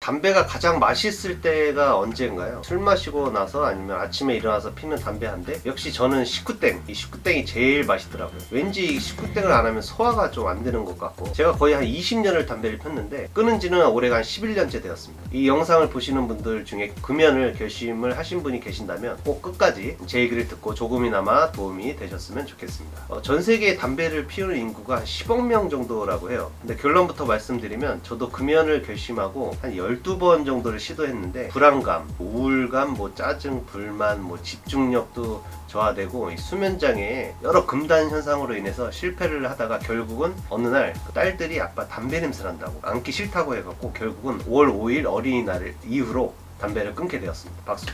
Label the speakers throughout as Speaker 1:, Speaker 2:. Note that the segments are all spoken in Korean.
Speaker 1: 담배가 가장 맛있을 때가 언제인가요? 술 마시고 나서 아니면 아침에 일어나서 피는 담배 한 대? 역시 저는 식구땡, 이 식구땡이 제일 맛있더라고요. 왠지 이 식구땡을 안 하면 소화가 좀 안 되는 것 같고, 제가 거의 한 20년을 담배를 폈는데 끊은 지는 올해가 한 11년째 되었습니다. 이 영상을 보시는 분들 중에 금연을 결심을 하신 분이 계신다면 꼭 끝까지 제 얘기를 듣고 조금이나마 도움이 되셨으면 좋겠습니다. 전 세계에 담배를 피우는 인구가 10억 명 정도라고 해요. 근데 결론부터 말씀드리면 저도 금연을 결심하고 한 12번 정도를 시도했는데 불안감, 우울감, 짜증, 불만, 집중력도 저하되고 이 수면장애에 여러 금단 현상으로 인해서 실패를 하다가 결국은 어느 날 딸들이 아빠 담배 냄새 난다고 안기 싫다고 해갖고 결국은 5월 5일 어린이날 이후로 담배를 끊게 되었습니다. 박수.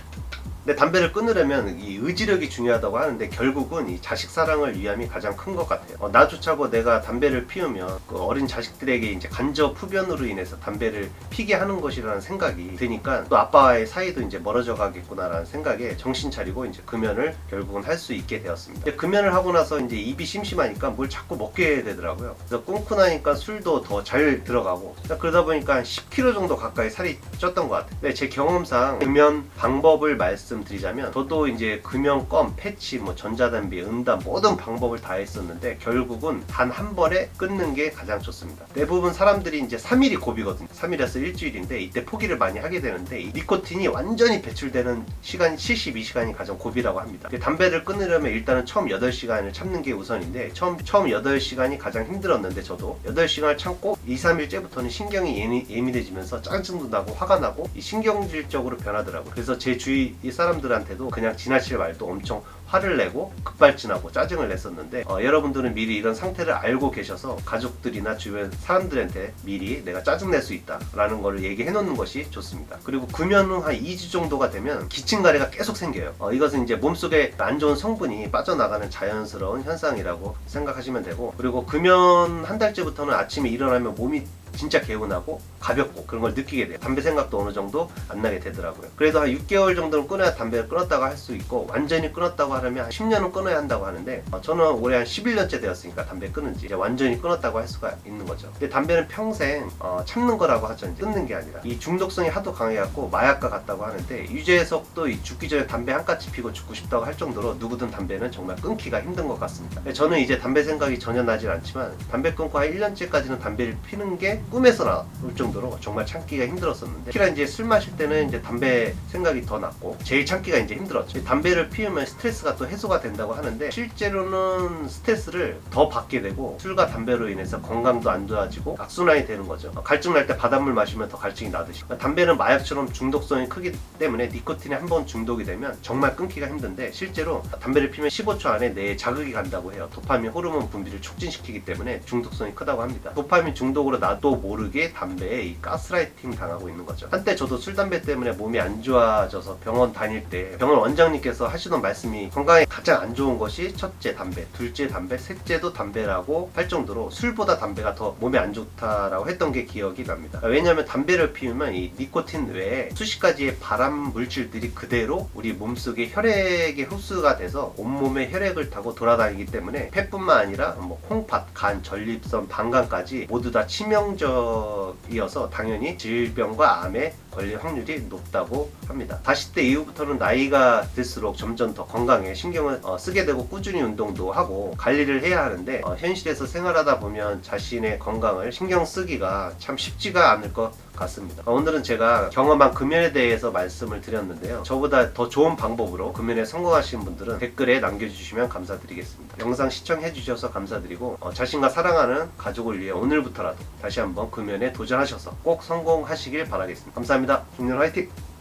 Speaker 1: 근데 담배를 끊으려면 이 의지력이 중요하다고 하는데 결국은 이 자식 사랑을 위함이 가장 큰 것 같아요. 나조차고 내가 담배를 피우면 그 어린 자식들에게 이제 간접 흡연으로 인해서 담배를 피게 하는 것이라는 생각이 드니까 또 아빠와의 사이도 이제 멀어져 가겠구나라는 생각에 정신 차리고 이제 금연을 결국은 할 수 있게 되었습니다. 금연을 하고 나서 이제 입이 심심하니까 뭘 자꾸 먹게 되더라고요. 그래서 끊고 나니까 술도 더 잘 들어가고 그러다 보니까 한 10kg 정도 가까이 살이 쪘던 것 같아요. 근데 제 경험상 금연 방법을 말씀드리자면 저도 이제 금연껌, 패치, 전자담배, 음담 모든 방법을 다 했었는데 결국은 단 한 번에 끊는 게 가장 좋습니다. 대부분 사람들이 이제 3일이 고비거든요. 3일에서 일주일인데 이때 포기를 많이 하게 되는데 이 니코틴이 완전히 배출되는 시간이 72시간이 가장 고비라고 합니다. 담배를 끊으려면 일단은 처음 8시간을 참는 게 우선인데 처음 8시간이 가장 힘들었는데 저도 8시간을 참고 2, 3일째부터는 신경이 예민해지면서 짜증도 나고 화가 나고 이 신경질적으로 변하더라고요. 그래서 제 주위 이 사람들한테도 그냥 지나칠 말도 엄청 화를 내고 급발진하고 짜증을 냈었는데 여러분들은 미리 이런 상태를 알고 계셔서 가족들이나 주변 사람들한테 미리 내가 짜증낼 수 있다 라는 거를 얘기해 놓는 것이 좋습니다. 그리고 금연 후 한 2주 정도가 되면 기침가래가 계속 생겨요. 이것은 이제 몸속에 안 좋은 성분이 빠져나가는 자연스러운 현상이라고 생각하시면 되고, 그리고 금연 한 달째부터는 아침에 일어나면 몸이 진짜 개운하고 가볍고 그런 걸 느끼게 돼요. 담배 생각도 어느 정도 안 나게 되더라고요. 그래도 한 6개월 정도는 끊어야 담배를 끊었다고 할 수 있고, 완전히 끊었다고 하려면 한 10년은 끊어야 한다고 하는데 저는 올해 한 11년째 되었으니까 담배 끊은 지 이제 완전히 끊었다고 할 수가 있는 거죠. 근데 담배는 평생 참는 거라고 하죠. 이제 끊는 게 아니라 이 중독성이 하도 강해갖고 마약과 같다고 하는데, 유재석도 이 죽기 전에 담배 한 까치 피고 죽고 싶다고 할 정도로 누구든 담배는 정말 끊기가 힘든 것 같습니다. 저는 이제 담배 생각이 전혀 나질 않지만 담배 끊고 한 1년째까지는 담배를 피는 게 꿈에서 나올 정도로 정말 참기가 힘들었었는데, 특히나 이제 술 마실 때는 이제 담배 생각이 더 났고 제일 참기가 이제 힘들었죠. 담배를 피우면 스트레스가 또 해소가 된다고 하는데 실제로는 스트레스를 더 받게 되고 술과 담배로 인해서 건강도 안 좋아지고 악순환이 되는 거죠. 갈증 날 때 바닷물 마시면 더 갈증이 나듯이 담배는 마약처럼 중독성이 크기 때문에 니코틴에 한번 중독이 되면 정말 끊기가 힘든데, 실제로 담배를 피면 15초 안에 뇌에 자극이 간다고 해요. 도파민 호르몬 분비를 촉진시키기 때문에 중독성이 크다고 합니다. 도파민 중독으로 나도 모르게 담배에 이 가스라이팅 당하고 있는 거죠. 한때 저도 술, 담배 때문에 몸이 안 좋아져서 병원 다닐 때 병원 원장님께서 하시던 말씀이 건강에 가장 안 좋은 것이 첫째 담배, 둘째 담배, 셋째도 담배라고 할 정도로 술보다 담배가 더 몸에 안 좋다라고 했던 게 기억이 납니다. 왜냐하면 담배를 피우면 이 니코틴 외에 수십 가지의 발암 물질들이 그대로 우리 몸속에 혈액에 흡수가 돼서 온몸에 혈액을 타고 돌아다니기 때문에 폐뿐만 아니라 콩팥, 간, 전립선, 방광까지 모두 다 치명적이어서 당연히 질병과 암에 걸릴 확률이 높다고 합니다. 40대 이후부터는 나이가 들수록 점점 더 건강에 신경을 쓰게 되고 꾸준히 운동도 하고 관리를 해야 하는데 현실에서 생활하다 보면 자신의 건강을 신경 쓰기가 참 쉽지가 않을 것 같습니다. 오늘은 제가 경험한 금연에 대해서 말씀을 드렸는데요. 저보다 더 좋은 방법으로 금연에 성공하신 분들은 댓글에 남겨주시면 감사드리겠습니다. 영상 시청해주셔서 감사드리고 자신과 사랑하는 가족을 위해 오늘부터라도 다시 한번 금연에 도전하셔서 꼭 성공하시길 바라겠습니다. 감사합니다. 중년 화이팅!